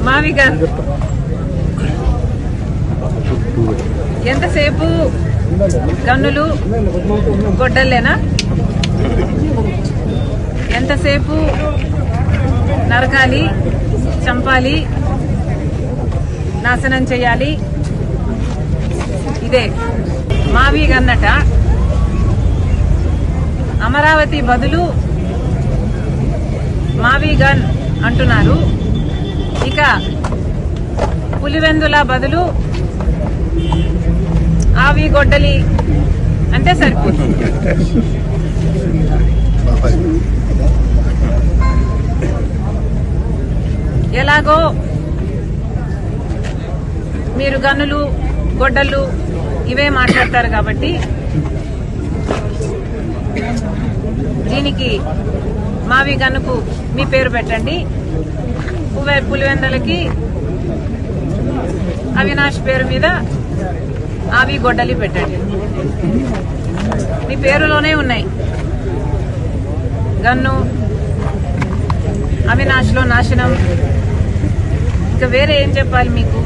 మావి గన్ ఎంతసేపు గన్నులు గొడ్డల్లేనా? ఎంతసేపు నరకాలి, చంపాలి, నాశనం చేయాలి? ఇదే మావి గన్నట. అమరావతి బదులు మావి గన్ అంటున్నారు. ఇక పులివెందుల బదులు ఆవి గొడ్డలి అంటే సరిపోతుంది. ఎలాగో మీరు గన్నులు గొడ్డళ్ళు ఇవే మాట్లాడతారు కాబట్టి దీనికి మావి గన్నుకు మీ పేరు పెట్టండి. పులివెందులకి అవినాష్ పేరు మీద ఆవి గొడ్డలి పెట్టండి. మీ పేరులోనే ఉన్నాయి. గన్ను, అవినాష్లో నాశనం, ఇంకా వేరే ఏం చెప్పాలి మీకు?